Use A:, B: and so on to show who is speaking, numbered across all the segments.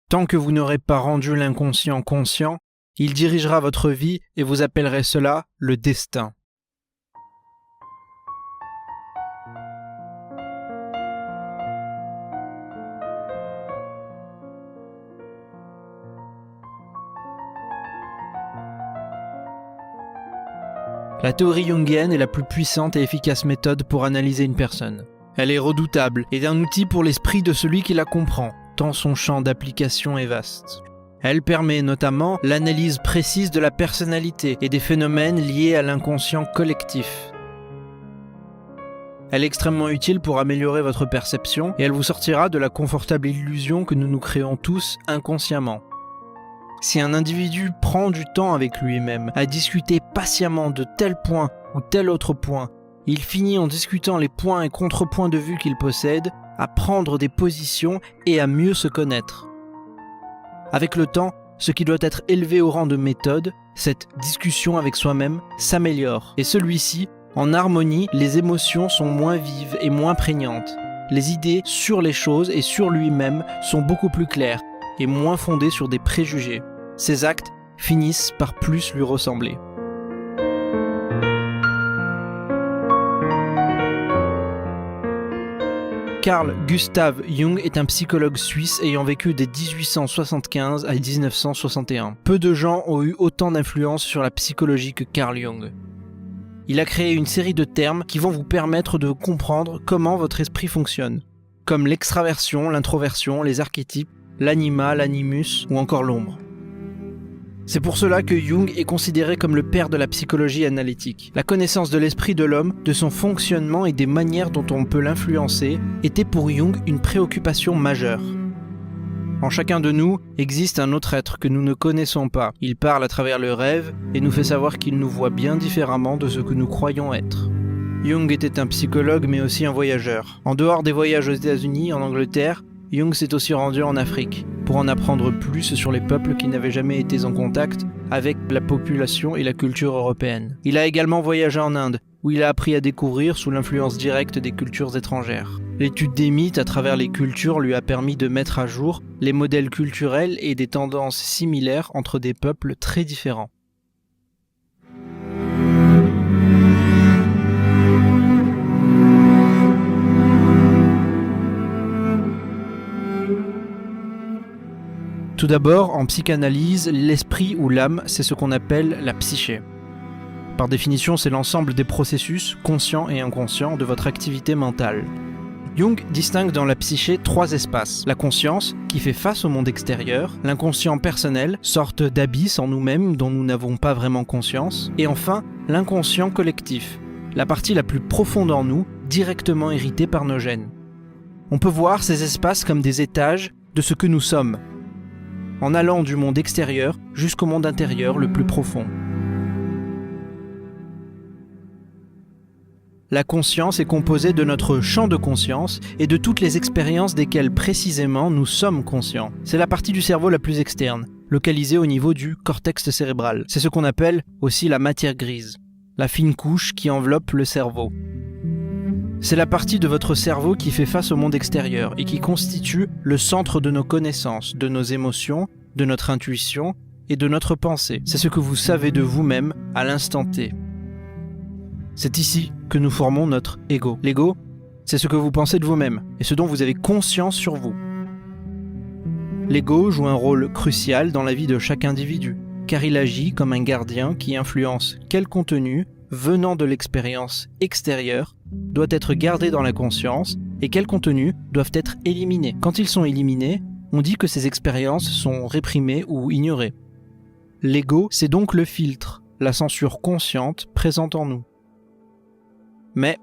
A: Tant que vous n'aurez pas rendu l'inconscient conscient, il dirigera votre vie et vous appellerez cela le destin. La théorie jungienne est la plus puissante et efficace méthode pour analyser une personne. Elle est redoutable et un outil pour l'esprit de celui qui la comprend, tant son champ d'application est vaste. Elle permet notamment l'analyse précise de la personnalité et des phénomènes liés à l'inconscient collectif. Elle est extrêmement utile pour améliorer votre perception et elle vous sortira de la confortable illusion que nous nous créons tous inconsciemment. Si un individu prend du temps avec lui-même à discuter patiemment de tel point ou tel autre point, il finit en discutant les points et contrepoints de vue qu'il possède, à prendre des positions et à mieux se connaître. Avec le temps, ce qui doit être élevé au rang de méthode, cette discussion avec soi-même s'améliore et celui-ci, en harmonie, les émotions sont moins vives et moins prégnantes. Les idées sur les choses et sur lui-même sont beaucoup plus claires et moins fondées sur des préjugés. Ses actes finissent par plus lui ressembler. Carl Gustav Jung est un psychologue suisse ayant vécu de 1875 à 1961. Peu de gens ont eu autant d'influence sur la psychologie que Carl Jung. Il a créé une série de termes qui vont vous permettre de comprendre comment votre esprit fonctionne, comme l'extraversion, l'introversion, les archétypes, l'anima, l'animus ou encore l'ombre. C'est pour cela que Jung est considéré comme le père de la psychologie analytique. La connaissance de l'esprit de l'homme, de son fonctionnement et des manières dont on peut l'influencer était pour Jung une préoccupation majeure. En chacun de nous existe un autre être que nous ne connaissons pas. Il parle à travers le rêve et nous fait savoir qu'il nous voit bien différemment de ce que nous croyons être. Jung était un psychologue mais aussi un voyageur. En dehors des voyages aux États-Unis, en Angleterre, Jung s'est aussi rendu en Afrique pour en apprendre plus sur les peuples qui n'avaient jamais été en contact avec la population et la culture européenne. Il a également voyagé en Inde, où il a appris à découvrir sous l'influence directe des cultures étrangères. L'étude des mythes à travers les cultures lui a permis de mettre à jour les modèles culturels et des tendances similaires entre des peuples très différents. Tout d'abord, en psychanalyse, l'esprit ou l'âme, c'est ce qu'on appelle la psyché. Par définition, c'est l'ensemble des processus, conscients et inconscients, de votre activité mentale. Jung distingue dans la psyché 3 espaces. La conscience, qui fait face au monde extérieur, l'inconscient personnel, sorte d'abysse en nous-mêmes dont nous n'avons pas vraiment conscience, et enfin, l'inconscient collectif, la partie la plus profonde en nous, directement héritée par nos gènes. On peut voir ces espaces comme des étages de ce que nous sommes, en allant du monde extérieur jusqu'au monde intérieur le plus profond. La conscience est composée de notre champ de conscience et de toutes les expériences desquelles précisément nous sommes conscients. C'est la partie du cerveau la plus externe, localisée au niveau du cortex cérébral. C'est ce qu'on appelle aussi la matière grise, la fine couche qui enveloppe le cerveau. C'est la partie de votre cerveau qui fait face au monde extérieur et qui constitue le centre de nos connaissances, de nos émotions, de notre intuition et de notre pensée. C'est ce que vous savez de vous-même à l'instant T. C'est ici que nous formons notre ego. L'ego, c'est ce que vous pensez de vous-même et ce dont vous avez conscience sur vous. L'ego joue un rôle crucial dans la vie de chaque individu, car il agit comme un gardien qui influence quel contenu, venant de l'expérience extérieure, doit être gardé dans la conscience et quels contenus doivent être éliminés. Quand ils sont éliminés, on dit que ces expériences sont réprimées ou ignorées. L'ego, c'est donc le filtre, la censure consciente présente en nous. Mais,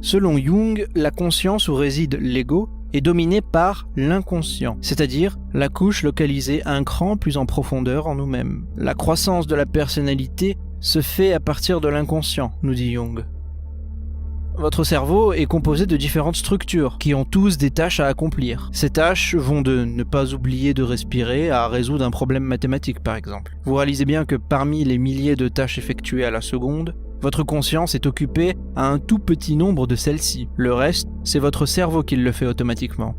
A: selon Jung, la conscience où réside l'ego est dominée par l'inconscient, c'est-à-dire la couche localisée un cran plus en profondeur en nous-mêmes. La croissance de la personnalité se fait à partir de l'inconscient, nous dit Jung. Votre cerveau est composé de différentes structures qui ont tous des tâches à accomplir. Ces tâches vont de ne pas oublier de respirer à résoudre un problème mathématique par exemple. Vous réalisez bien que parmi les milliers de tâches effectuées à la seconde, votre conscience est occupée à un tout petit nombre de celles-ci. Le reste, c'est votre cerveau qui le fait automatiquement.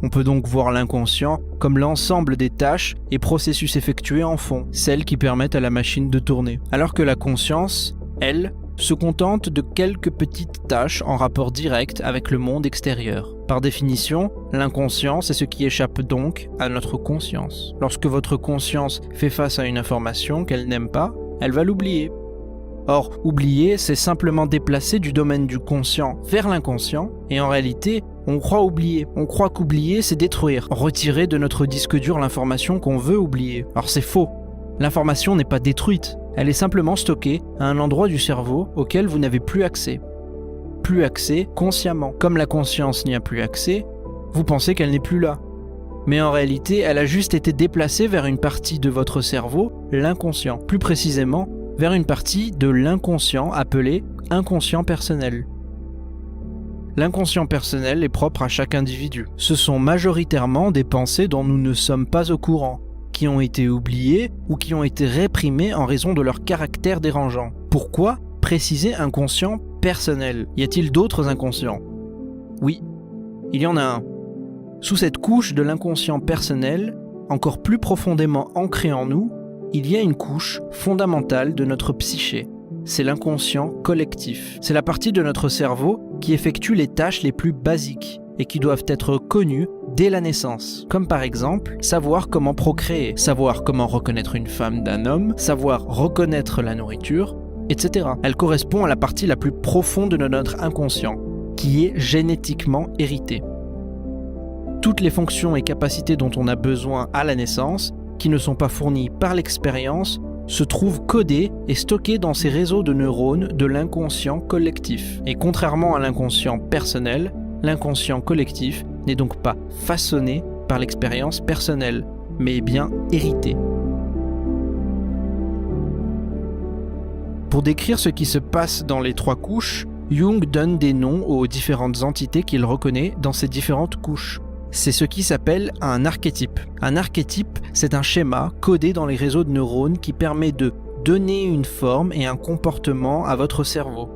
A: On peut donc voir l'inconscient comme l'ensemble des tâches et processus effectués en fond, celles qui permettent à la machine de tourner. Alors que la conscience, elle, se contente de quelques petites tâches en rapport direct avec le monde extérieur. Par définition, l'inconscient, c'est ce qui échappe donc à notre conscience. Lorsque votre conscience fait face à une information qu'elle n'aime pas, elle va l'oublier. Or, oublier, c'est simplement déplacer du domaine du conscient vers l'inconscient, et en réalité, on croit oublier. On croit qu'oublier, c'est détruire, retirer de notre disque dur l'information qu'on veut oublier. Alors c'est faux. L'information n'est pas détruite, elle est simplement stockée à un endroit du cerveau auquel vous n'avez plus accès. Plus accès consciemment. Comme la conscience n'y a plus accès, vous pensez qu'elle n'est plus là. Mais en réalité, elle a juste été déplacée vers une partie de votre cerveau, l'inconscient. Plus précisément, vers une partie de l'inconscient appelée inconscient personnel. L'inconscient personnel est propre à chaque individu. Ce sont majoritairement des pensées dont nous ne sommes pas au courant, qui ont été oubliées ou qui ont été réprimées en raison de leur caractère dérangeant. Pourquoi préciser inconscient personnel? Y a-t-il d'autres inconscients? Oui, il y en a un. Sous cette couche de l'inconscient personnel, encore plus profondément ancrée en nous, il y a une couche fondamentale de notre psyché. C'est l'inconscient collectif. C'est la partie de notre cerveau qui effectue les tâches les plus basiques et qui doivent être connues dès la naissance. Comme par exemple, savoir comment procréer, savoir comment reconnaître une femme d'un homme, savoir reconnaître la nourriture, etc. Elle correspond à la partie la plus profonde de notre inconscient, qui est génétiquement héritée. Toutes les fonctions et capacités dont on a besoin à la naissance, qui ne sont pas fournies par l'expérience, se trouvent codées et stockées dans ces réseaux de neurones de l'inconscient collectif. Et contrairement à l'inconscient personnel, l'inconscient collectif n'est donc pas façonné par l'expérience personnelle, mais bien hérité. Pour décrire ce qui se passe dans les trois couches, Jung donne des noms aux différentes entités qu'il reconnaît dans ces différentes couches. C'est ce qui s'appelle un archétype. Un archétype, c'est un schéma codé dans les réseaux de neurones qui permet de donner une forme et un comportement à votre cerveau.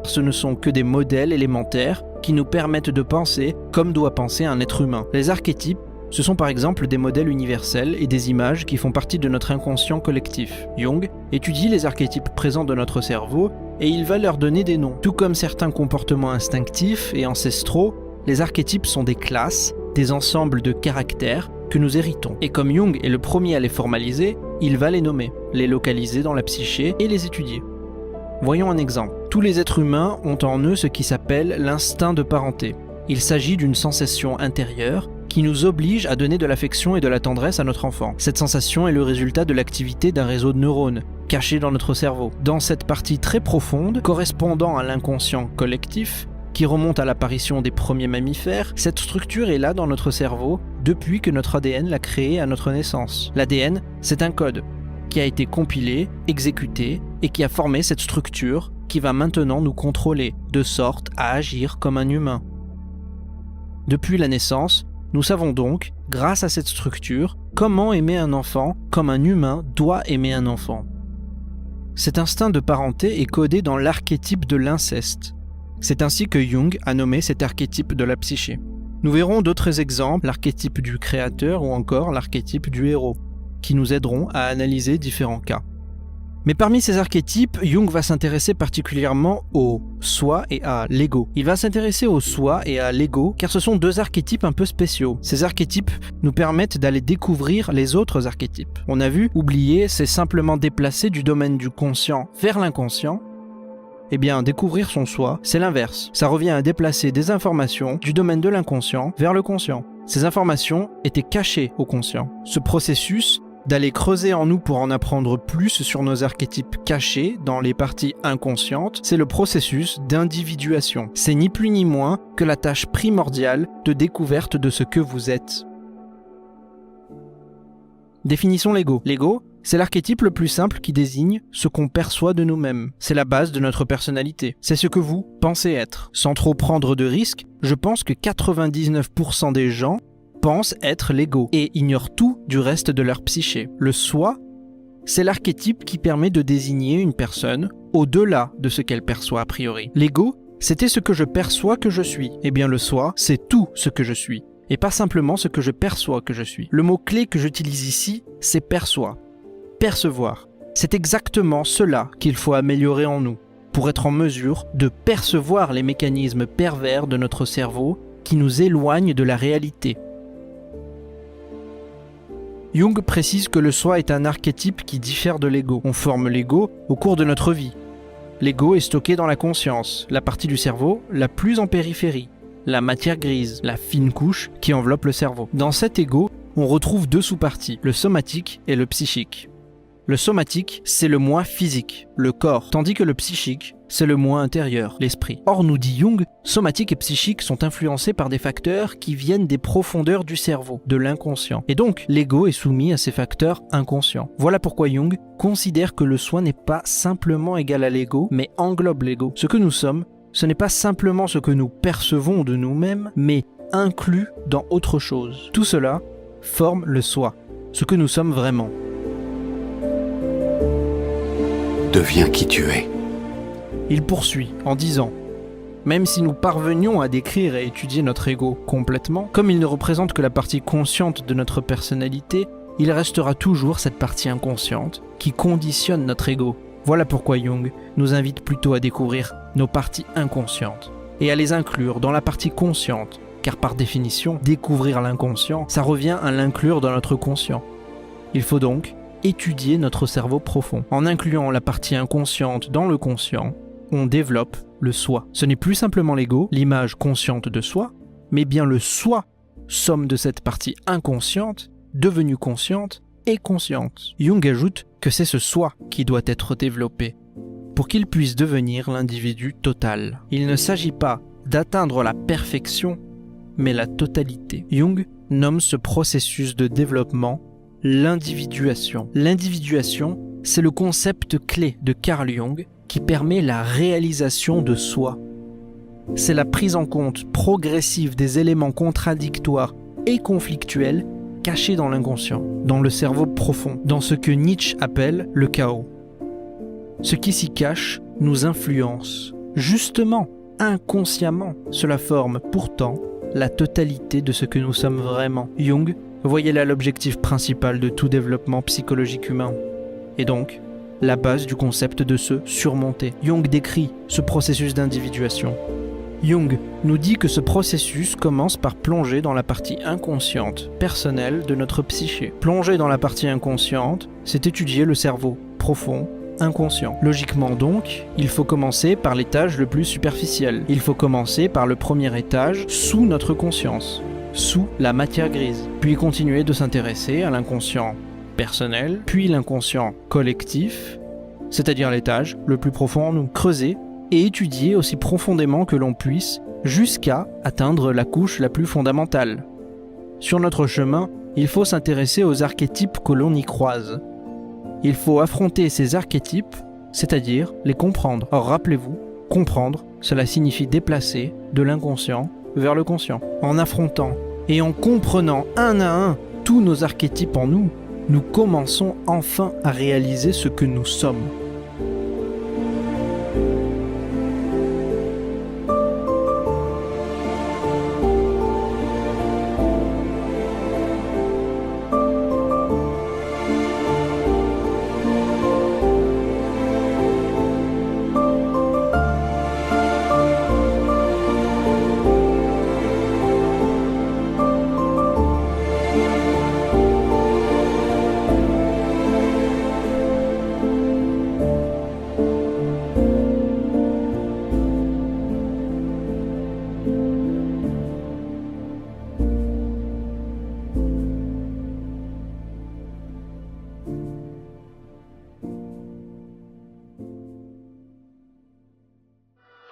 A: Ce ne sont que des modèles élémentaires qui nous permettent de penser comme doit penser un être humain. Les archétypes, ce sont par exemple des modèles universels et des images qui font partie de notre inconscient collectif. Jung étudie les archétypes présents dans notre cerveau et il va leur donner des noms. Tout comme certains comportements instinctifs et ancestraux, les archétypes sont des classes, des ensembles de caractères que nous héritons. Et comme Jung est le premier à les formaliser, il va les nommer, les localiser dans la psyché et les étudier. Voyons un exemple. Tous les êtres humains ont en eux ce qui s'appelle l'instinct de parenté. Il s'agit d'une sensation intérieure qui nous oblige à donner de l'affection et de la tendresse à notre enfant. Cette sensation est le résultat de l'activité d'un réseau de neurones, caché dans notre cerveau. Dans cette partie très profonde, correspondant à l'inconscient collectif, qui remonte à l'apparition des premiers mammifères, cette structure est là dans notre cerveau depuis que notre ADN l'a créé à notre naissance. L'ADN, c'est un code qui a été compilé, exécuté et qui a formé cette structure qui va maintenant nous contrôler, de sorte à agir comme un humain. Depuis la naissance, nous savons donc, grâce à cette structure, comment aimer un enfant comme un humain doit aimer un enfant. Cet instinct de parenté est codé dans l'archétype de l'inceste. C'est ainsi que Jung a nommé cet archétype de la psyché. Nous verrons d'autres exemples, l'archétype du créateur ou encore l'archétype du héros, qui nous aideront à analyser différents cas. Mais parmi ces archétypes, Jung va s'intéresser particulièrement au soi et à l'ego. Il va s'intéresser au soi et à l'ego car ce sont deux archétypes un peu spéciaux. Ces archétypes nous permettent d'aller découvrir les autres archétypes. On a vu, oublier, c'est simplement déplacer du domaine du conscient vers l'inconscient. Eh bien, découvrir son soi, c'est l'inverse. Ça revient à déplacer des informations du domaine de l'inconscient vers le conscient. Ces informations étaient cachées au conscient. Ce processus d'aller creuser en nous pour en apprendre plus sur nos archétypes cachés dans les parties inconscientes, c'est le processus d'individuation. C'est ni plus ni moins que la tâche primordiale de découverte de ce que vous êtes. Définissons l'ego. L'ego, c'est l'archétype le plus simple qui désigne ce qu'on perçoit de nous-mêmes. C'est la base de notre personnalité. C'est ce que vous pensez être. Sans trop prendre de risques, je pense que 99% des gens pensent être l'ego et ignorent tout du reste de leur psyché. Le soi, c'est l'archétype qui permet de désigner une personne au-delà de ce qu'elle perçoit a priori. L'ego, C'était ce que je perçois que je suis. Eh bien le soi, c'est tout ce que je suis, et pas simplement ce que je perçois que je suis. Le mot-clé que j'utilise ici, c'est perçoit. Percevoir. C'est exactement cela qu'il faut améliorer en nous, pour être en mesure de percevoir les mécanismes pervers de notre cerveau qui nous éloignent de la réalité. Jung précise que le soi est un archétype qui diffère de l'ego. On forme l'ego au cours de notre vie. L'ego est stocké dans la conscience, la partie du cerveau la plus en périphérie, la matière grise, la fine couche qui enveloppe le cerveau. Dans cet ego, on retrouve deux sous-parties, le somatique et le psychique. Le somatique, c'est le moi physique, le corps, tandis que le psychique, c'est le moi intérieur, l'esprit. Or, nous dit Jung, somatique et psychique sont influencés par des facteurs qui viennent des profondeurs du cerveau, de l'inconscient. Et donc, l'ego est soumis à ces facteurs inconscients. Voilà pourquoi Jung considère que le soi n'est pas simplement égal à l'ego, mais englobe l'ego. Ce que nous sommes, ce n'est pas simplement ce que nous percevons de nous-mêmes, mais inclus dans autre chose. Tout cela forme le soi, ce que nous sommes vraiment.
B: Deviens qui tu es.
A: Il poursuit en disant « Même si nous parvenions à décrire et étudier notre ego complètement, comme il ne représente que la partie consciente de notre personnalité, il restera toujours cette partie inconsciente qui conditionne notre ego. Voilà pourquoi Jung nous invite plutôt à découvrir nos parties inconscientes et à les inclure dans la partie consciente, car par définition, découvrir l'inconscient, ça revient à l'inclure dans notre conscient. Il faut donc étudier notre cerveau profond. En incluant la partie inconsciente dans le conscient, on développe le soi. Ce n'est plus simplement l'ego, l'image consciente de soi, mais bien le soi, somme de cette partie inconsciente, devenue consciente et consciente. Jung ajoute que c'est ce soi qui doit être développé pour qu'il puisse devenir l'individu total. Il ne s'agit pas d'atteindre la perfection, mais la totalité. Jung nomme ce processus de développement l'individuation. L'individuation, c'est le concept clé de Carl Jung qui permet la réalisation de soi. C'est la prise en compte progressive des éléments contradictoires et conflictuels cachés dans l'inconscient, dans le cerveau profond, dans ce que Nietzsche appelle le chaos. Ce qui s'y cache nous influence. Justement, inconsciemment, cela forme pourtant la totalité de ce que nous sommes vraiment. Jung voyait là l'objectif principal de tout développement psychologique humain, et donc la base du concept de se surmonter. Jung décrit ce processus d'individuation. Jung nous dit que ce processus commence par plonger dans la partie inconsciente, personnelle de notre psyché. Plonger dans la partie inconsciente, c'est étudier le cerveau profond, inconscient. Logiquement donc, il faut commencer par l'étage le plus superficiel. Il faut commencer par le premier étage sous notre conscience, sous la matière grise, puis continuer de s'intéresser à l'inconscient personnel, puis l'inconscient collectif, c'est-à-dire l'étage le plus profond en nous. Creuser et étudier aussi profondément que l'on puisse, jusqu'à atteindre la couche la plus fondamentale. Sur notre chemin, il faut s'intéresser aux archétypes que l'on y croise. Il faut affronter ces archétypes, c'est-à-dire les comprendre. Or, rappelez-vous, comprendre, cela signifie déplacer de l'inconscient vers le conscient. En affrontant et en comprenant un à un tous nos archétypes en nous, nous commençons enfin à réaliser ce que nous sommes.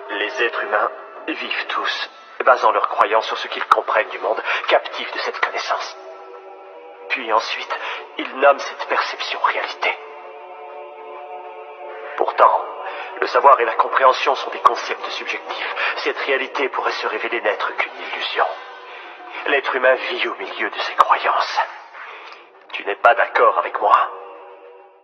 C: Les êtres humains vivent tous, basant leurs croyances sur ce qu'ils comprennent du monde, captifs de cette connaissance. Puis ensuite, ils nomment cette perception réalité. Pourtant, le savoir et la compréhension sont des concepts subjectifs. Cette réalité pourrait se révéler n'être qu'une illusion. L'être humain vit au milieu de ses croyances. Tu n'es pas d'accord avec moi ?